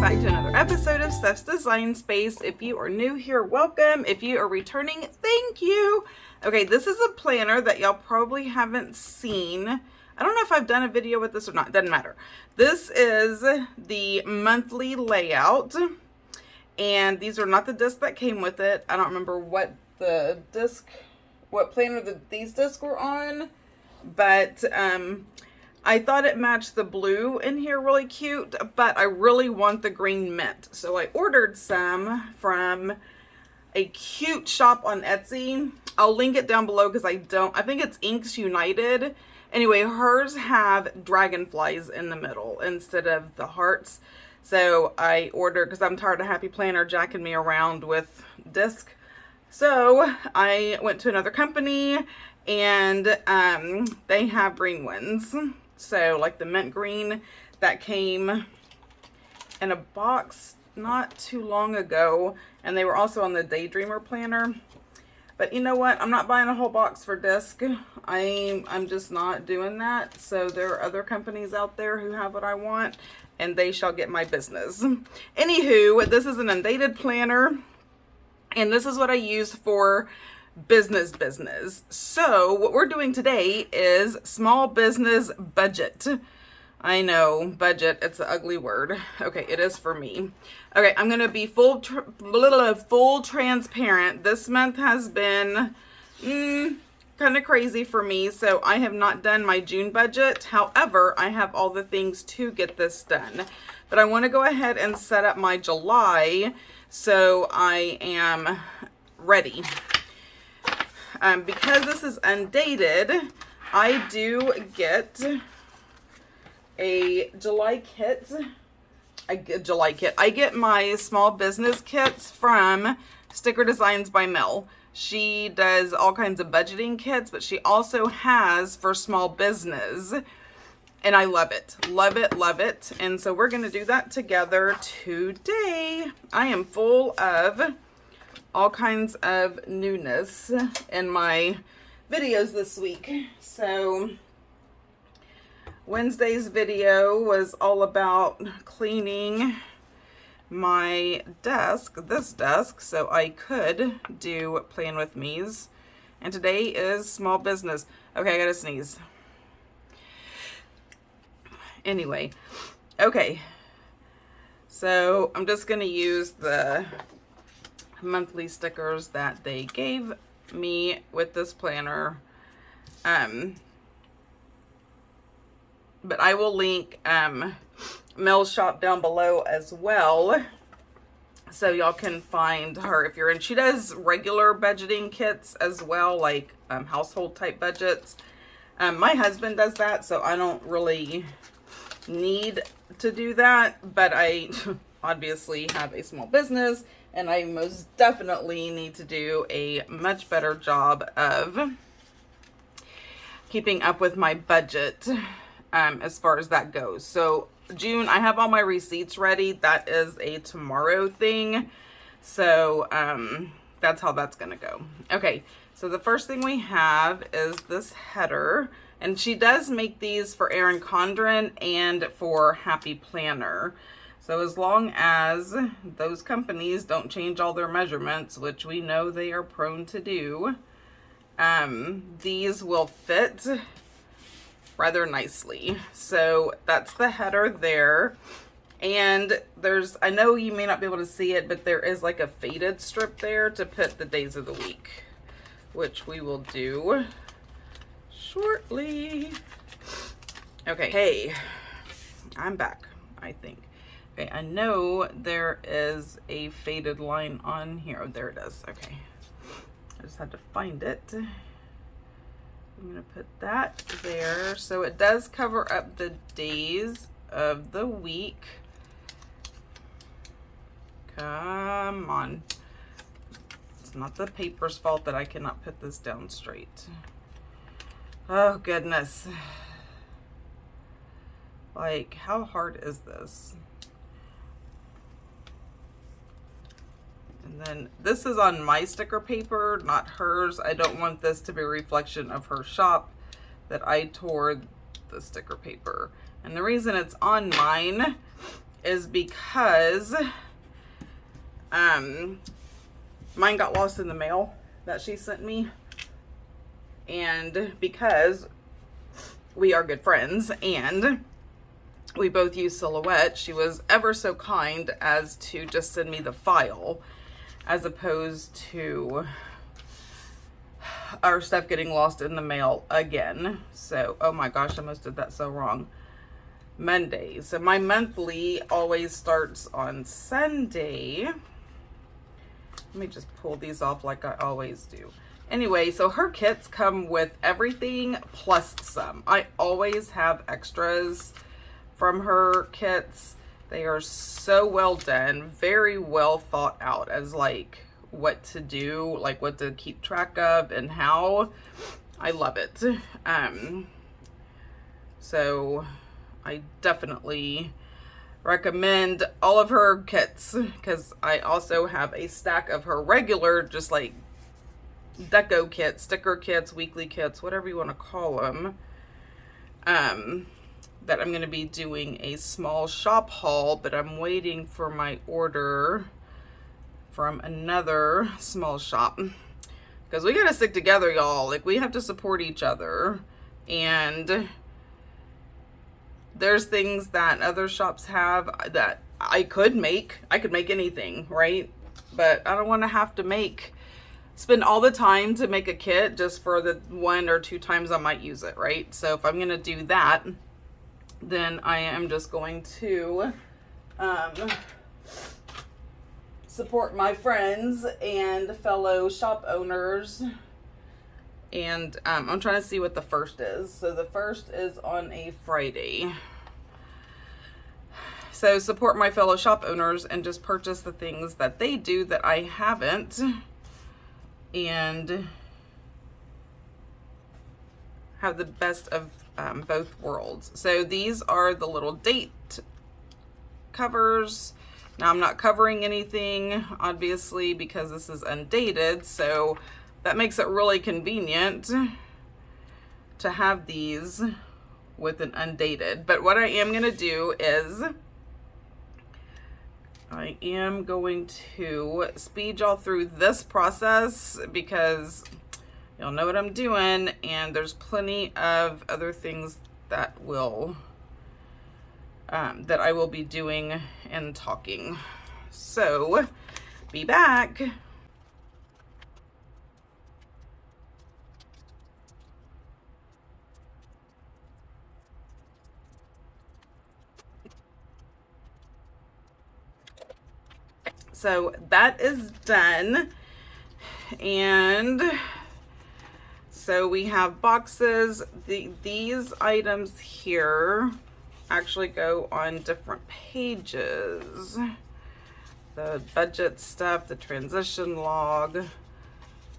back to another episode of Steph's Design Space. If you are new here, welcome. If you are returning, thank you. Okay, this is a planner that y'all probably haven't seen. I don't know if I've done a video with this or not. Doesn't matter. This is the monthly layout. And these are not the discs that came with it. I don't remember what planner these discs were on. But I thought it matched the blue in here really cute, but I really want the green mint. So I ordered some from a cute shop on Etsy. I'll link it down below because I think it's Inks United. Anyway, hers have dragonflies in the middle instead of the hearts. So I ordered, because I'm tired of Happy Planner jacking me around with disc. So I went to another company and they have green ones. So like the mint green that came in a box not too long ago, and they were also on the Daydreamer planner. But you know what? I'm not buying a whole box for disc. I'm just not doing that. So there are other companies out there who have what I want, and they shall get my business. Anywho, this is an undated planner, and this is what I use for business. So what we're doing today is small business budget. I know, budget, it's an ugly word. Okay, it is for me. Okay, I'm gonna be full transparent. This month has been kind of crazy for me, so I have not done my June budget. However, I have all the things to get this done. But I want to go ahead and set up my July so I am ready. Because this is undated, I do get a July kit. I get my small business kits from Sticker Designs by Mel. She does all kinds of budgeting kits, but she also has for small business. And I love it. Love it, love it. And so we're going to do that together today. I am full of all kinds of newness in my videos this week. So Wednesday's video was all about cleaning my desk, this desk, so I could do Plan With Me's. And today is small business. Okay, I gotta sneeze. Anyway, okay. So I'm just gonna use the monthly stickers that they gave me with this planner. But I will link Mel's shop down below as well, so y'all can find her if you're in. She does regular budgeting kits as well, like household type budgets. My husband does that, so I don't really need to do that, but I obviously have a small business, and I most definitely need to do a much better job of keeping up with my budget as far as that goes. So June, I have all my receipts ready. That is a tomorrow thing. So that's how that's gonna go. Okay, so the first thing we have is this header, and she does make these for 𝓗𝓪𝓹𝓵 and for Happy Planner. So as long as those companies don't change all their measurements, which we know they are prone to do, these will fit rather nicely. So that's the header there. And there's, I know you may not be able to see it, but there is like a faded strip there to put the days of the week, which we will do shortly. Okay, hey, I'm back, I think. Okay, I know there is a faded line on here. Oh, there it is. Okay, I just had to find it. I'm gonna put that there. So it does cover up the days of the week. Come on. It's not the paper's fault that I cannot put this down straight. Oh, goodness. Like, how hard is this? And then this is on my sticker paper, not hers. I don't want this to be a reflection of her shop that I tore the sticker paper. And the reason it's on mine is because mine got lost in the mail that she sent me. And because we are good friends and we both use Silhouette, she was ever so kind as to just send me the file, as opposed to our stuff getting lost in the mail again. So, oh my gosh, I almost did that so wrong. Monday. So my monthly always starts on Sunday. Let me just pull these off like I always do. Anyway, so her kits come with everything plus some. I always have extras from her kits. They are so well done, very well thought out as like what to do, like what to keep track of and how. I love it. So I definitely recommend all of her kits, because I also have a stack of her regular, just like deco kits, sticker kits, weekly kits, whatever you want to call them, that I'm going to be doing a small shop haul, but I'm waiting for my order from another small shop, because we got to stick together, y'all. Like, we have to support each other, and there's things that other shops have that I could make. I could make anything, right? But I don't want to have to spend all the time to make a kit just for the 1 or 2 times I might use it, right? So if I'm going to do that, then I am just going to support my friends and fellow shop owners. And I'm trying to see what the first is. So the first is on a Friday. So support my fellow shop owners and just purchase the things that they do that I haven't, and have the best of both worlds. So these are the little date covers. Now, I'm not covering anything, obviously, because this is undated, so that makes it really convenient to have these with an undated. But what I am going to do is I am going to speed y'all through this process, because y'all know what I'm doing, and there's plenty of other things that that I will be doing and talking. So, be back. So that is done, and so we have boxes. These items here actually go on different pages. The budget stuff, the transition log,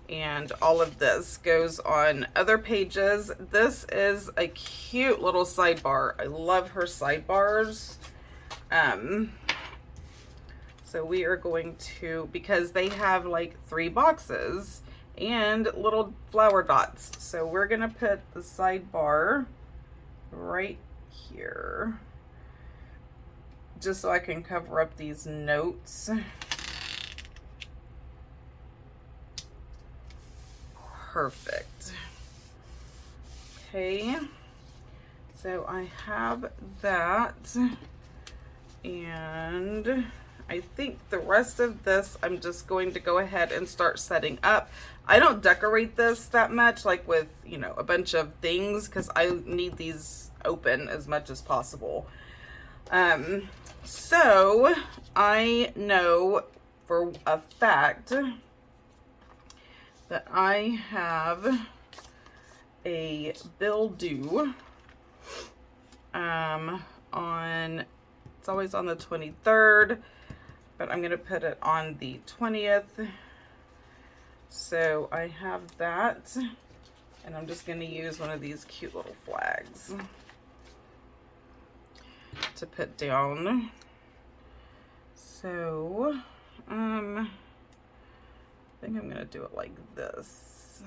and all of this goes on other pages. This is a cute little sidebar. I love her sidebars. So we are going to, because they have like 3 boxes and little flower dots. So we're going to put the sidebar right here, just so I can cover up these notes. Perfect. Okay. So I have that, and I think the rest of this, I'm just going to go ahead and start setting up. I don't decorate this that much, like with, you know, a bunch of things, because I need these open as much as possible. So I know for a fact that I have a bill due on, it's always on the 23rd. But I'm going to put it on the 20th. So I have that. And I'm just going to use one of these cute little flags to put down. So, I think I'm going to do it like this.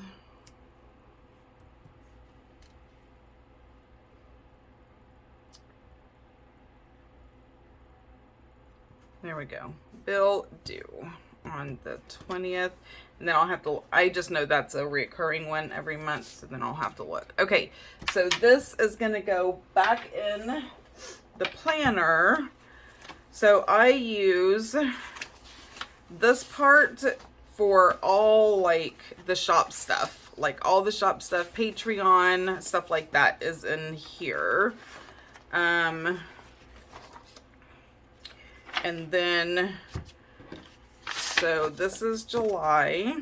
There we go. Bill due on the 20th. And then I'll have to, I just know that's a recurring one every month, so then I'll have to look. Okay, so this is going to go back in the planner. So I use this part for all like the shop stuff. Like all the shop stuff, Patreon, stuff like that is in here. And then, so this is July.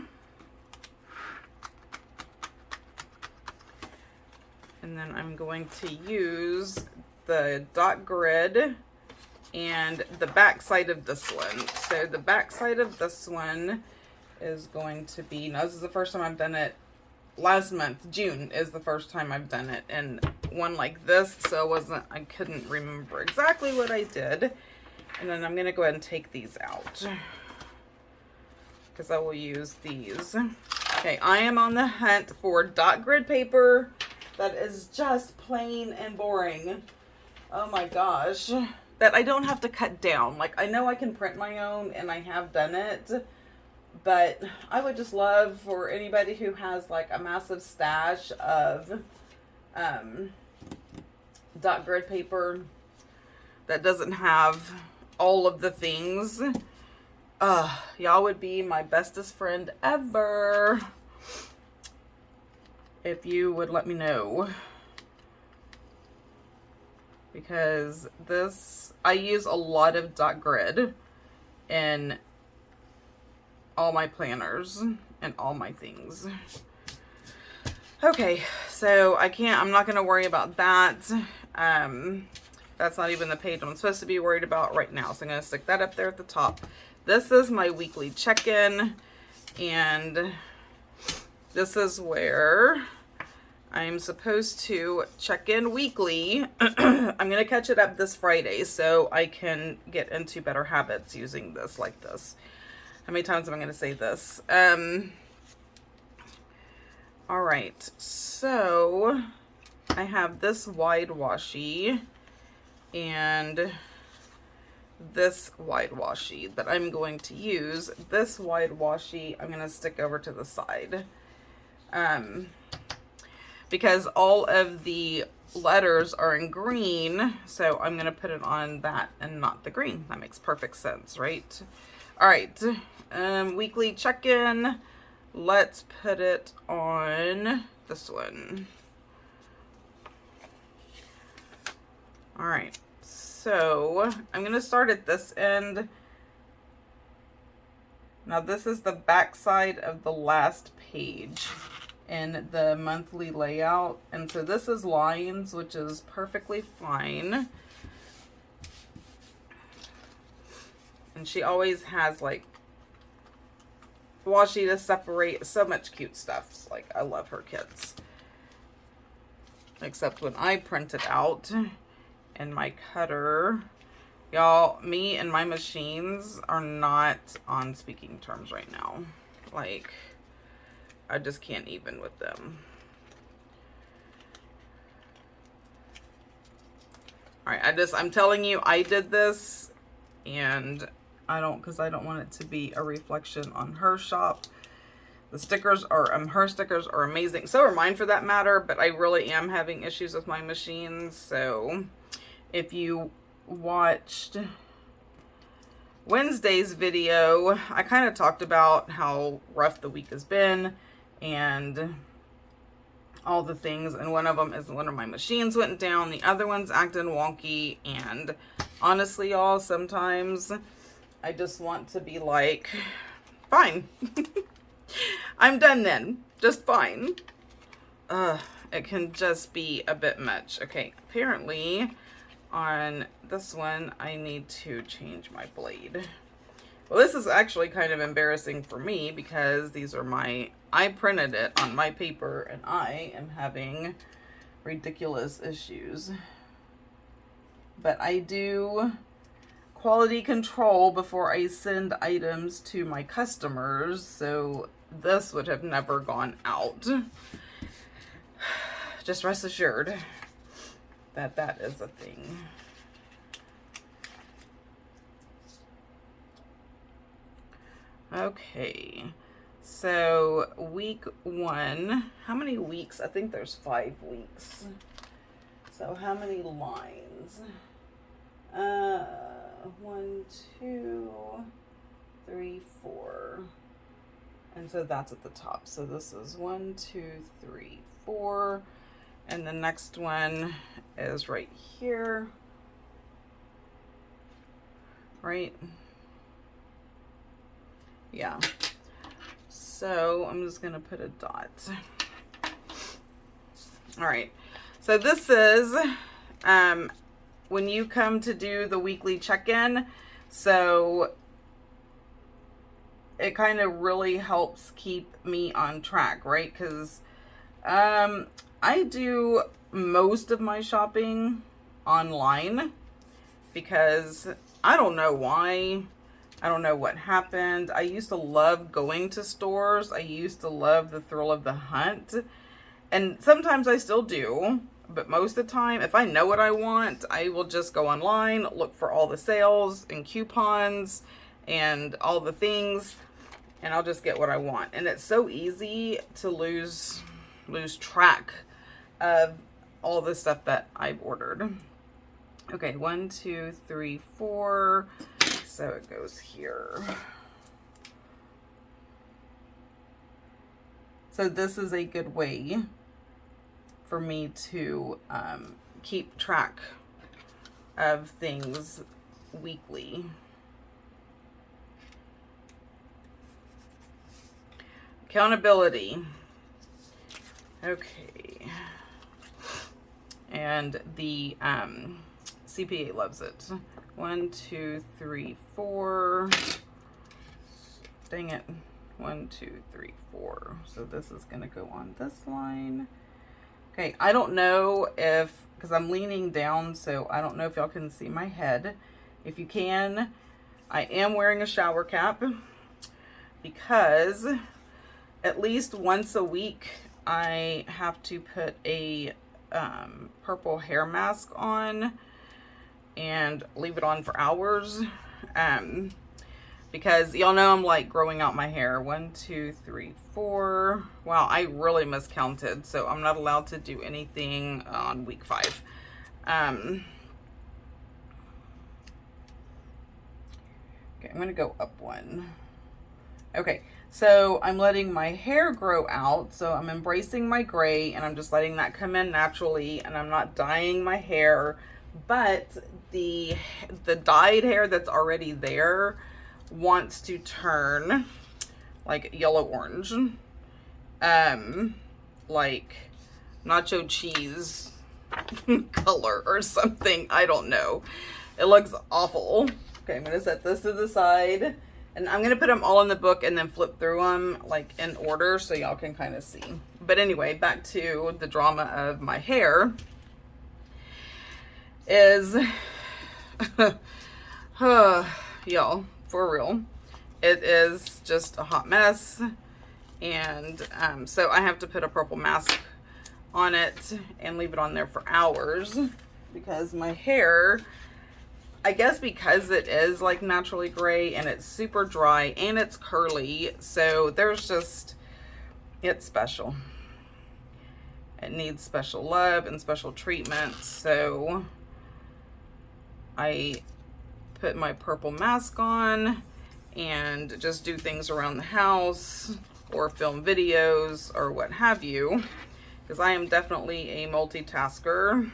And then I'm going to use the dot grid and the back side of this one. So the back side of this one is going to be, now this is the first time I've done it. Last month, June, is the first time I've done it, and one like this, so I couldn't remember exactly what I did. And then I'm gonna go ahead and take these out because I will use these. Okay, I am on the hunt for dot grid paper that is just plain and boring. Oh my gosh, that I don't have to cut down. Like, I know I can print my own, and I have done it. But I would just love for anybody who has like a massive stash of dot grid paper that doesn't have all of the things. Y'all would be my bestest friend ever if you would let me know. Because this, I use a lot of dot grid in all my planners and all my things. Okay, so I'm not going to worry about that. That's not even the page I'm supposed to be worried about right now. So I'm going to stick that up there at the top. This is my weekly check-in, and this is where I'm supposed to check in weekly. I'm going to catch it up this Friday so I can get into better habits using this like this. How many times am I going to say this? All right, so I have this wide washi and this wide washi that I'm going to use. This wide washi I'm going to stick over to the side because all of the letters are in green, so I'm going to put it on that and not the green. That makes perfect sense, right? All right, weekly check-in. Let's put it on this one. All right, so I'm going to start at this end. Now this is the back side of the last page in the monthly layout. And so this is lines, which is perfectly fine. And she always has like washi to separate so much cute stuff. It's like, I love her kits. Except when I print it out in my cutter. Y'all, me and my machines are not on speaking terms right now. Like, I just can't even with them. All right, I'm telling you, I did this, and because I don't want it to be a reflection on her shop. The stickers are, her stickers are amazing. So are mine for that matter, but I really am having issues with my machines. So if you watched Wednesday's video, I kind of talked about how rough the week has been and all the things, and one of them is one of my machines went down, the other one's acting wonky, and honestly, y'all, sometimes I just want to be like, fine. I'm done then. Just fine. It can just be a bit much. Okay, apparently on this one, I need to change my blade. Well, this is actually kind of embarrassing for me because these are I printed it on my paper and I am having ridiculous issues. But I do quality control before I send items to my customers, so this would have never gone out. Just rest assured that that is a thing. Okay, so week 1, how many weeks? I think there's 5 weeks. So how many lines? 1, 2, 3, 4. And so that's at the top. So this is 1, 2, 3, 4. And the next one is right here. Right? Yeah. So I'm just going to put a dot. All right. So this is when you come to do the weekly check-in. So it kind of really helps keep me on track, right? Because I do most of my shopping online because I don't know why. I don't know what happened. I used to love going to stores. I used to love the thrill of the hunt. And sometimes I still do. But most of the time, if I know what I want, I will just go online, look for all the sales and coupons and all the things, and I'll just get what I want. And it's so easy to lose track of all the stuff that I've ordered. Okay, 1, 2, 3, 4. So it goes here. So this is a good way for me to keep track of things weekly. Accountability. Okay. And the CPA loves it. 1, 2, 3, 4. Dang it. 1, 2, 3, 4. So this is going to go on this line. Okay, I don't know if, because I'm leaning down, so I don't know if y'all can see my head. If you can, I am wearing a shower cap because at least once a week I have to put a purple hair mask on and leave it on for hours. Because y'all know I'm like growing out my hair. 1, 2, 3, 4. Wow, I really miscounted. So I'm not allowed to do anything on week 5. Okay, I'm going to go up 1. Okay, so I'm letting my hair grow out. So I'm embracing my gray and I'm just letting that come in naturally. And I'm not dyeing my hair. But the dyed hair that's already there wants to turn like yellow orange, like nacho cheese color or something. I don't know. It looks awful. Okay, I'm gonna set this to the side and I'm gonna put them all in the book and then flip through them like in order so y'all can kind of see. But anyway, back to the drama of my hair is y'all, for real, it is just a hot mess. And so I have to put a purple mask on it and leave it on there for hours because my hair, I guess because it is like naturally gray and it's super dry and it's curly, so there's just, it's special. It needs special love and special treatment. So I put my purple mask on and just do things around the house or film videos or what have you, because I am definitely a multitasker.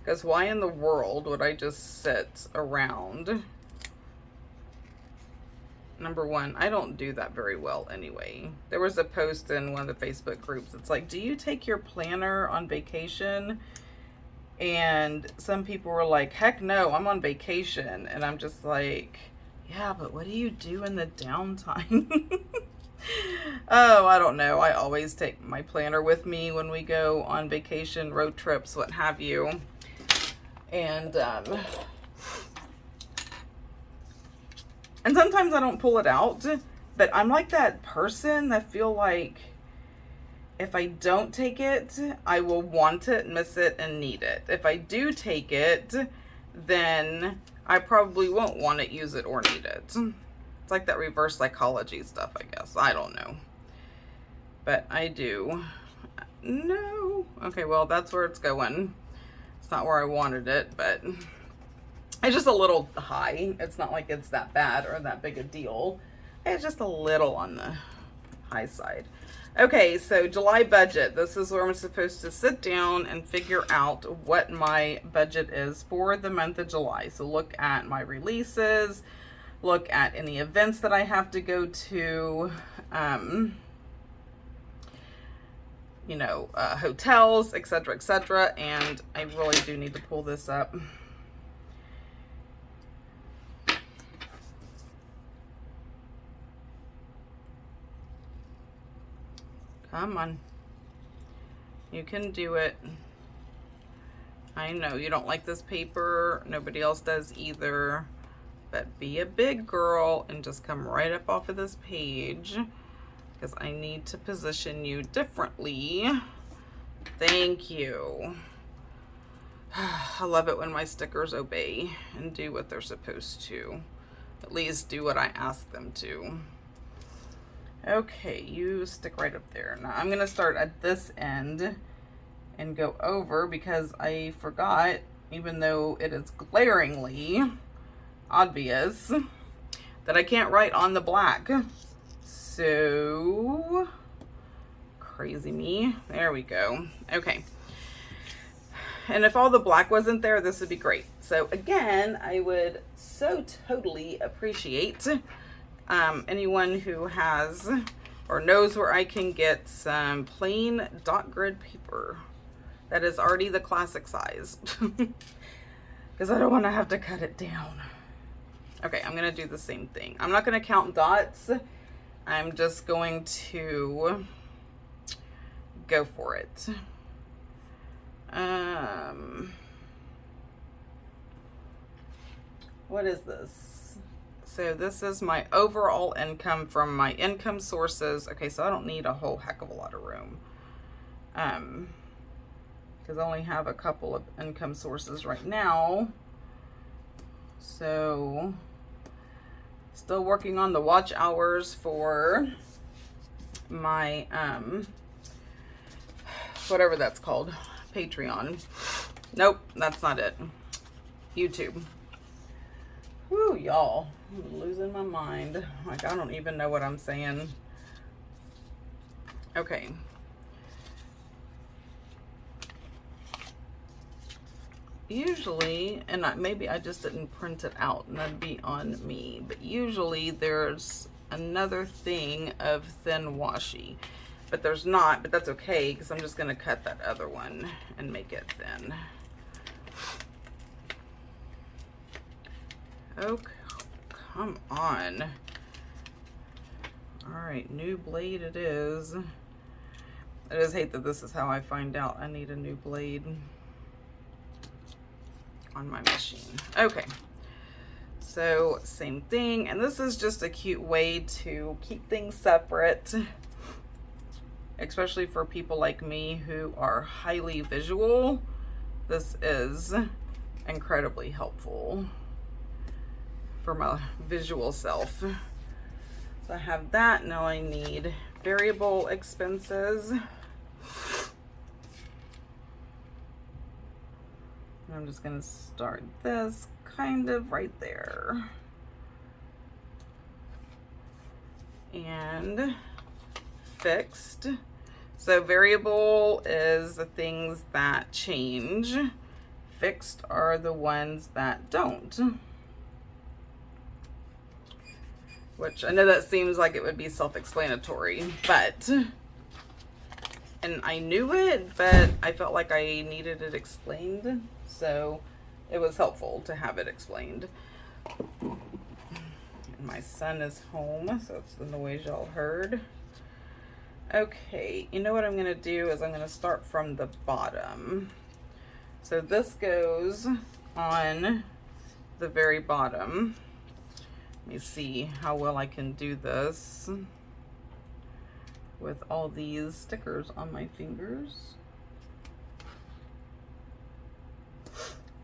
Because why in the world would I just sit around? Number one, I don't do that very well anyway. There was a post in one of the Facebook groups. It's like, do you take your planner on vacation? And some people were like, heck no, I'm on vacation. And I'm just like, yeah, but what do you do in the downtime? Oh, I don't know. I always take my planner with me when we go on vacation, road trips, what have you. And sometimes I don't pull it out, but I'm like that person that feel like if I don't take it, I will want it, miss it, and need it. If I do take it, then I probably won't want it, use it, or need it. It's like that reverse psychology stuff, I guess. I don't know. But I do. No. Okay, well, that's where it's going. It's not where I wanted it, but it's just a little high. It's not like it's that bad or that big a deal. It's just a little on the high side. Okay, so July budget. This is where I'm supposed to sit down and figure out what my budget is for the month of July. So look at my releases, look at any events that I have to go to, you know, hotels, etc., etc. And I really do need to pull this up. Come on. You can do it. I know you don't like this paper. Nobody else does either. But be a big girl and just come right up off of this page, because I need to position you differently. Thank you. I love it when my stickers obey and do what they're supposed to. At least do what I ask them to. Okay, you stick right up there. Now I'm gonna start at this end and go over, because I forgot, even though it is glaringly obvious, that I can't write on the black. So, crazy me. There we go. Okay. And if all the black wasn't there, this would be great. So again, I would so totally appreciate anyone who has or knows where I can get some plain dot grid paper that is already the classic size, because I don't want to have to cut it down. Okay, I'm gonna do the same thing. I'm not gonna count dots. I'm just going to go for it. What is this? So this is my overall income from my income sources. Okay, so I don't need a whole heck of a lot of room. Because I only have a couple of income sources right now. So, still working on the watch hours for my, whatever that's called, Patreon. Nope, that's not it. YouTube. Whew, y'all, I'm losing my mind. Like, I don't even know what I'm saying. Okay. Usually, and maybe I just didn't print it out, and that'd be on me, but usually there's another thing of thin washi, but there's not, but that's okay, because I'm just going to cut that other one and make it thin. Okay, come on. All right, new blade it is. I just hate that this is how I find out I need a new blade on my machine. Okay, so same thing, and this is just a cute way to keep things separate, especially for people like me who are highly visual. This is incredibly helpful for my visual self. So I have that. Now I need variable expenses. I'm just going to start this kind of right there. And fixed. So variable is the things that change. Fixed are the ones that don't. Which I know that seems like it would be self-explanatory, but, and I knew it, but I felt like I needed it explained, so it was helpful to have it explained. And my son is home, so it's the noise y'all heard. Okay, you know what I'm going to do is I'm going to start from the bottom. So this goes on the very bottom. Let me see how well I can do this with all these stickers on my fingers.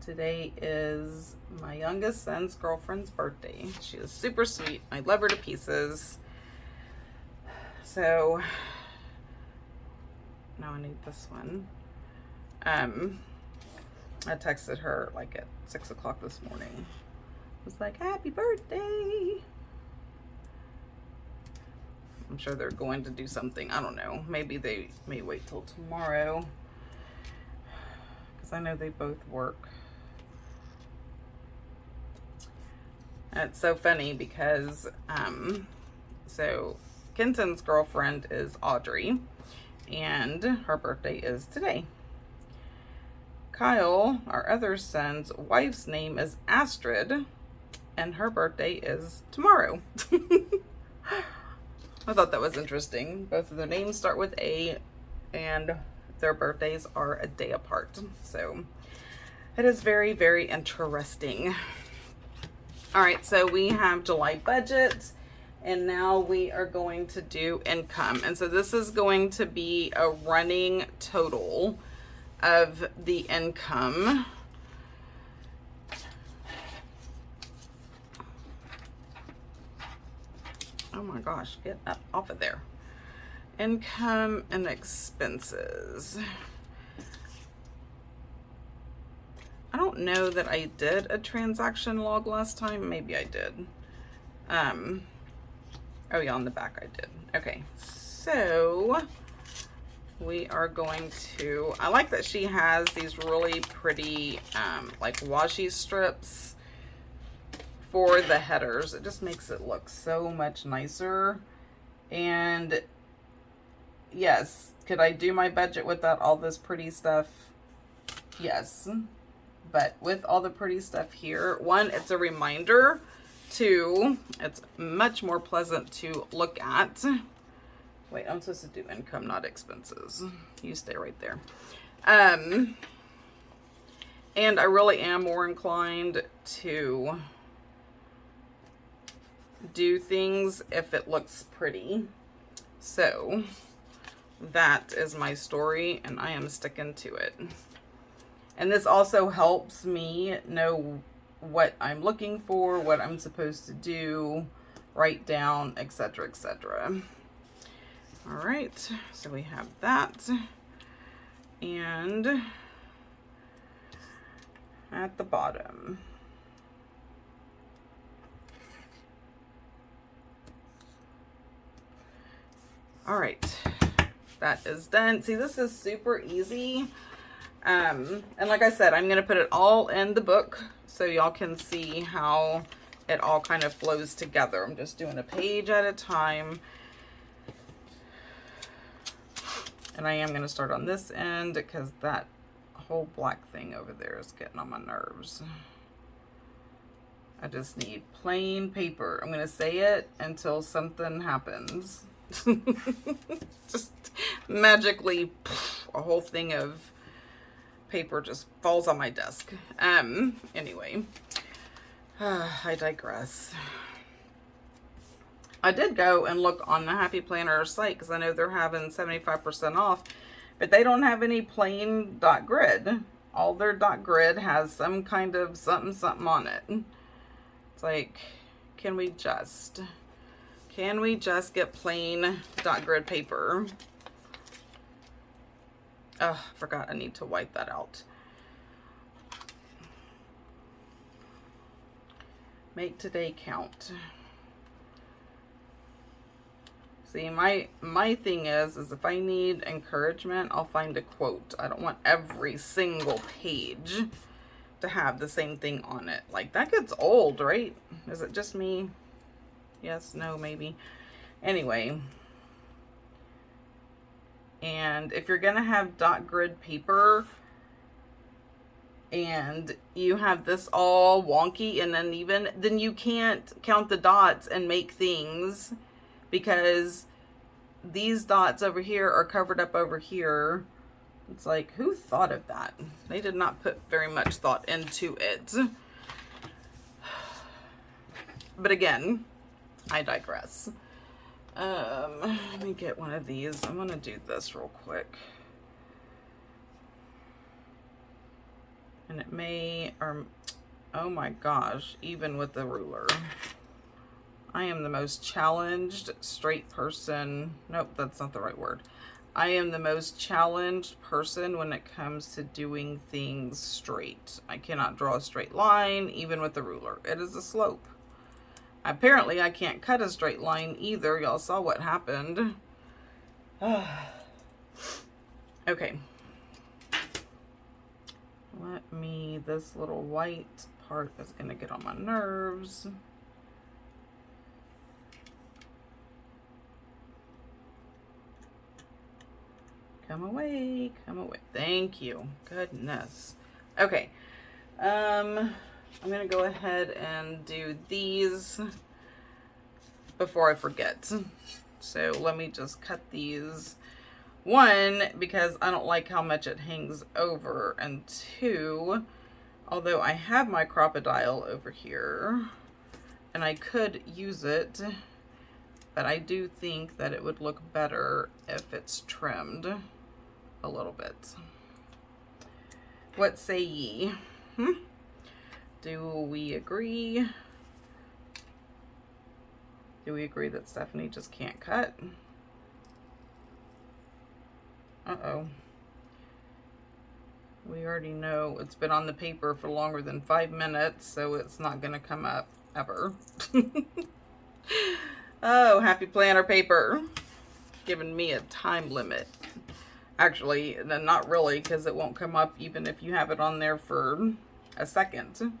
Today is my youngest son's girlfriend's birthday. She is super sweet. I love her to pieces. So now I need this one. I texted her like at 6 o'clock this morning. I was like, happy birthday. I'm sure they're going to do something. I don't know. Maybe they may wait till tomorrow, because I know they both work. It's so funny because, so Kenton's girlfriend is Audrey, and her birthday is today. Kyle, our other son's wife's name is Astrid, and her birthday is tomorrow. I thought that was interesting. Both of their names start with A, and their birthdays are a day apart. So it is very, very interesting. All right, so we have July budget, and now we are going to do income. And so this is going to be a running total of the income. Oh my gosh, get up off of there. Income and expenses. I don't know that I did a transaction log last time. Maybe I did. Oh yeah, on the back I did. Okay, so we are going to, I like that she has these really pretty like washi strips for the headers. It just makes it look so much nicer. And yes, could I do my budget without all this pretty stuff? Yes. But with all the pretty stuff here, one, it's a reminder. Two, it's much more pleasant to look at. Wait, I'm supposed to do income, not expenses. You stay right there. And I really am more inclined to do things if it looks pretty. So that is my story, and I am sticking to it. And this also helps me know what I'm looking for, what I'm supposed to do, write down, etc., etc. All right, so we have that. And at the bottom, all right, that is done. See, this is super easy. And like I said, I'm going to put it all in the book so y'all can see how it all kind of flows together. I'm just doing a page at a time. And I am going to start on this end because that whole black thing over there is getting on my nerves. I just need plain paper. I'm going to say it until something happens. Just magically, a whole thing of paper just falls on my desk. Anyway, I digress. I did go and look on the Happy Planner site because I know they're having 75% off, but they don't have any plain dot grid. All their dot grid has some kind of something on it. It's like, can we just get plain dot grid paper? Oh, I forgot I need to wipe that out. Make today count. See, my thing is if I need encouragement, I'll find a quote. I don't want every single page to have the same thing on it. Like, that gets old, right? Is it just me? Yes, no, maybe. Anyway. And if you're going to have dot grid paper and you have this all wonky and uneven, then you can't count the dots and make things, because these dots over here are covered up over here. It's like, who thought of that? They did not put very much thought into it. But again, I digress. Let me get one of these. I'm gonna do this real quick. And it may, or, oh my gosh, even with the ruler. I am the most challenged straight person. Nope, that's not the right word. I am the most challenged person when it comes to doing things straight. I cannot draw a straight line, even with the ruler. It is a slope. Apparently, I can't cut a straight line either. Y'all saw what happened. Okay. This little white part is going to get on my nerves. Come away, come away. Thank you. Goodness. Okay. I'm going to go ahead and do these before I forget. So let me just cut these. One, because I don't like how much it hangs over. And two, although I have my crocodile over here and I could use it, but I do think that it would look better if it's trimmed a little bit. What say ye? Do we agree? Do we agree that Stephanie just can't cut? Uh-oh. We already know it's been on the paper for longer than 5 minutes, so it's not going to come up ever. Oh, happy planner paper. Giving me a time limit. Actually, not really, because it won't come up even if you have it on there for a second.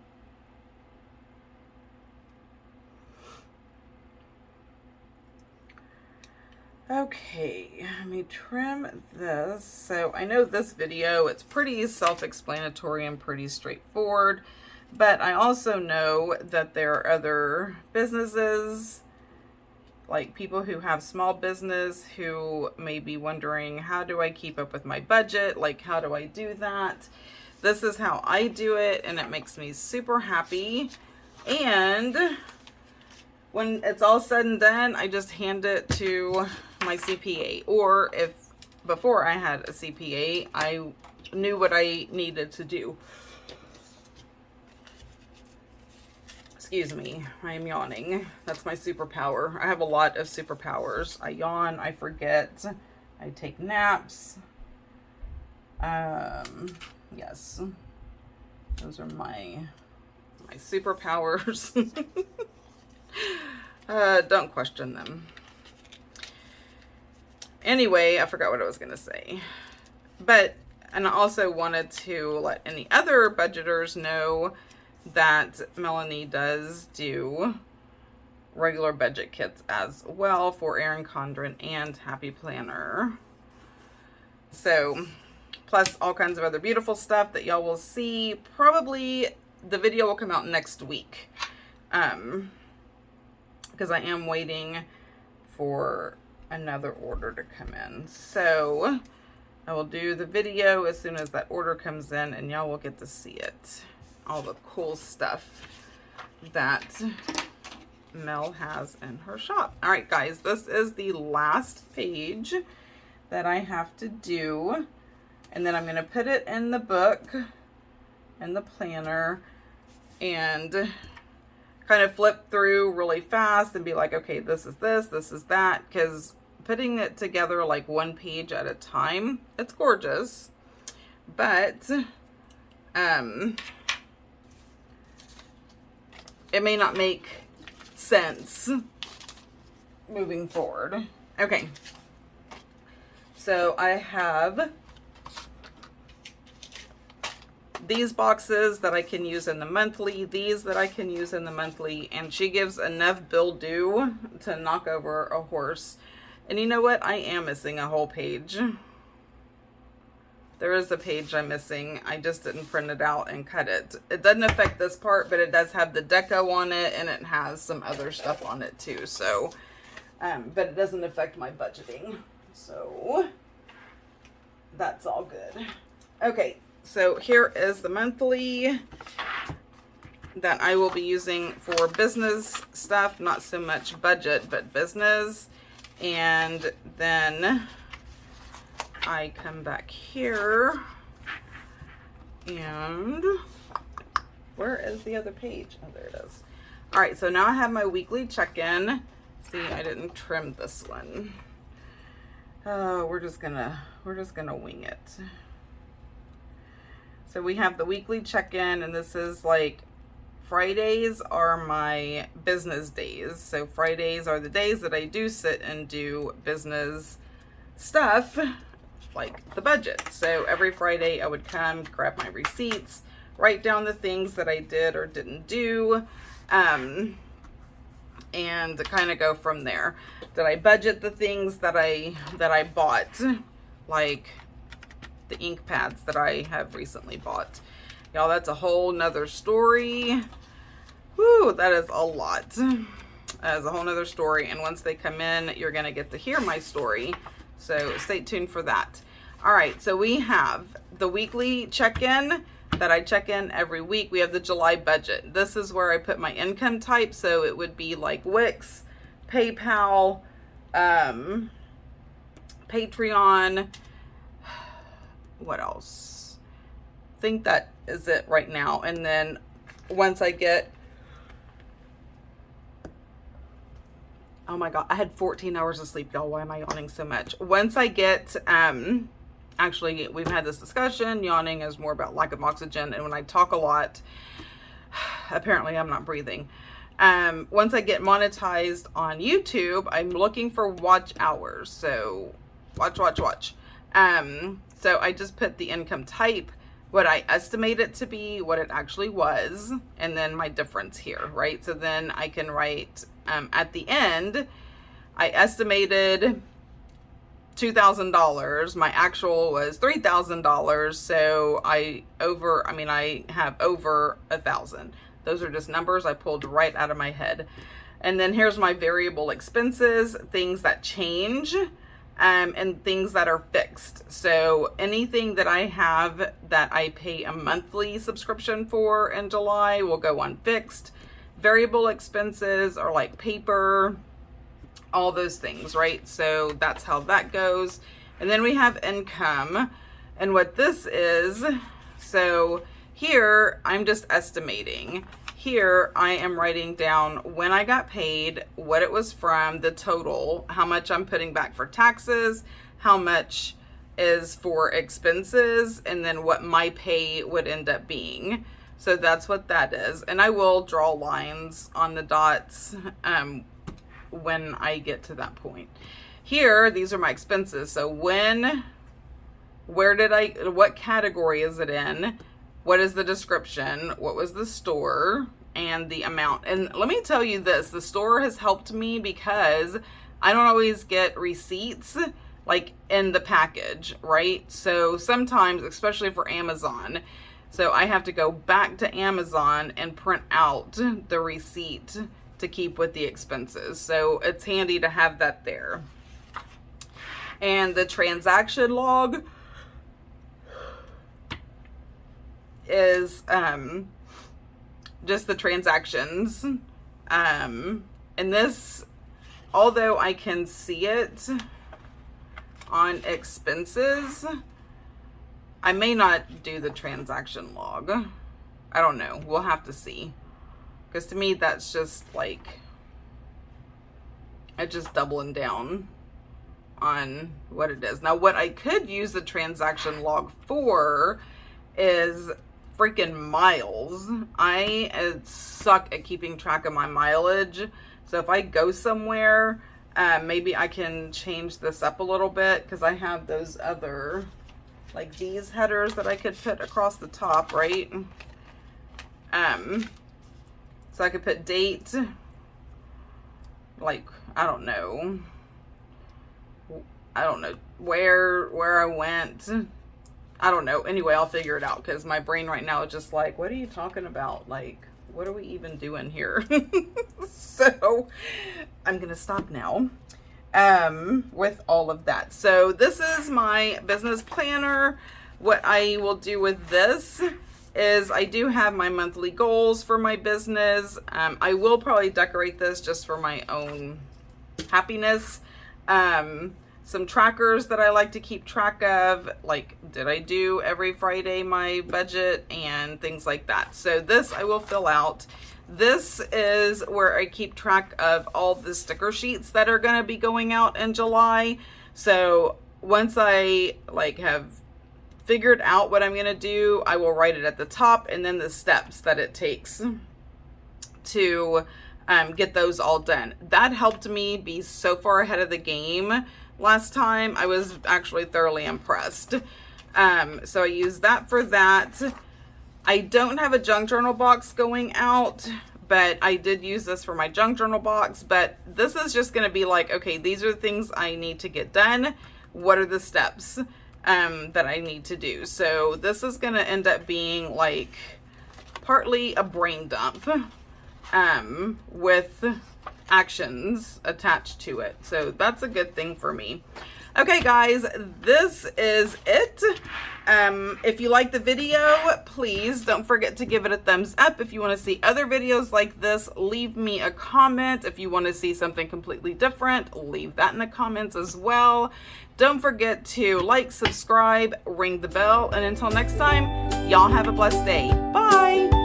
Okay, let me trim this. So I know this video, it's pretty self-explanatory and pretty straightforward, but I also know that there are other businesses, like people who have small business who may be wondering, how do I keep up with my budget? Like, how do I do that? This is how I do it, and it makes me super happy. And when it's all said and done, I just hand it to my CPA. Or if before I had a CPA, I knew what I needed to do. Excuse me, I am yawning. That's my superpower. I have a lot of superpowers. I yawn, I forget, I take naps. Yes, those are my superpowers. Don't question them. Anyway, I forgot what I was going to say. And I also wanted to let any other budgeters know that Melanie does do regular budget kits as well for 𝓗𝓪𝓹𝓵 and Happy Planner. So, plus all kinds of other beautiful stuff that y'all will see. Probably the video will come out next week. Because I am waiting for another order to come in. So I will do the video as soon as that order comes in, and y'all will get to see it. All the cool stuff that Mel has in her shop. All right, guys, this is the last page that I have to do. And then I'm going to put it in the book, in the planner, and kind of flip through really fast and be like, okay, this is this, this is that, because putting it together like one page at a time, it's gorgeous, but it may not make sense moving forward. Okay, so I have these boxes that I can use in the monthly, these that I can use in the monthly, and she gives enough bill due to knock over a horse. And you know what? I am missing a whole page. There is a page I'm missing. I just didn't print it out and cut it. It doesn't affect this part, but it does have the deco on it, and it has some other stuff on it too. So, but it doesn't affect my budgeting. So, that's all good. Okay. So here is the monthly that I will be using for business stuff, not so much budget, but business. And then I come back here And where is the other page? Oh, there it is. All right, so now I have my weekly check-in. See, I didn't trim this one. Oh, we're just gonna wing it. So we have the weekly check-in, and this is like Fridays are my business days. So Fridays are the days that I do sit and do business stuff, like the budget. So every Friday I would come, grab my receipts, write down the things that I did or didn't do, and kind of go from there. Did I budget the things that I bought, like the ink pads that I have recently bought? Y'all, that's a whole nother story. Woo, that is a lot. That is a whole nother story. And once they come in, you're going to get to hear my story. So stay tuned for that. All right, so we have the weekly check-in that I check in every week. We have the July budget. This is where I put my income type. So it would be like Wix, PayPal, Patreon. What else? I think that is it right now. And then once I get, oh my God, I had 14 hours of sleep, y'all. Why am I yawning so much? Once I get, actually, we've had this discussion. Yawning is more about lack of oxygen. And when I talk a lot, apparently I'm not breathing. Once I get monetized on YouTube, I'm looking for watch hours. So watch. So I just put the income type, what I estimate it to be, what it actually was, and then my difference here, right? So then I can write, at the end, I estimated $2,000. My actual was $3,000. So I have over 1,000. Those are just numbers I pulled right out of my head. And then here's my variable expenses, things that change, and things that are fixed. So anything that I have that I pay a monthly subscription for in July will go on fixed. Variable expenses are like paper, all those things, right? So that's how that goes. And then we have income. And what this is, so here I'm just estimating. Here I am writing down when I got paid, what it was from, the total, how much I'm putting back for taxes, how much is for expenses, and then what my pay would end up being. So that's what that is. And I will draw lines on the dots when I get to that point. Here, these are my expenses. So what category is it in? What is the description? What was the store? And the amount. And let me tell you this, the store has helped me because I don't always get receipts like in the package, right? So sometimes, especially for Amazon, so I have to go back to Amazon and print out the receipt to keep with the expenses. So it's handy to have that there. And the transaction log is just the transactions. And this, although I can see it on expenses, I may not do the transaction log. I don't know. We'll have to see. Because to me, that's just like, it's just doubling down on what it is. Now, what I could use the transaction log for is freaking miles. I suck at keeping track of my mileage. So if I go somewhere, maybe I can change this up a little bit because I have those other, like these headers that I could put across the top, right? So I could put date, like, I don't know where I went. I don't know. Anyway, I'll figure it out because my brain right now is just like, what are you talking about? Like, what are we even doing here? So I'm going to stop now with all of that. So this is my business planner. What I will do with this is I do have my monthly goals for my business. I will probably decorate this just for my own happiness. some trackers that I like to keep track of, like did I do every Friday my budget and things like that. So this I will fill out. This is where I keep track of all the sticker sheets that are going to be going out in July. So once I like have figured out what I'm going to do, I will write it at the top, and then the steps that it takes to get those all done. That helped me be so far ahead of the game last time. I was actually thoroughly impressed. So I use that for that. I don't have a junk journal box going out, but I did use this for my junk journal box. But this is just going to be like, okay, these are the things I need to get done. What are the steps that I need to do? So this is going to end up being like partly a brain dump with actions attached to it. So that's a good thing for me. Okay, guys, this is it. If you like the video, please don't forget to give it a thumbs up. If you want to see other videos like this, leave me a comment. If you want to see something completely different, leave that in the comments as well. Don't forget to like, subscribe, ring the bell, and until next time, y'all have a blessed day. Bye!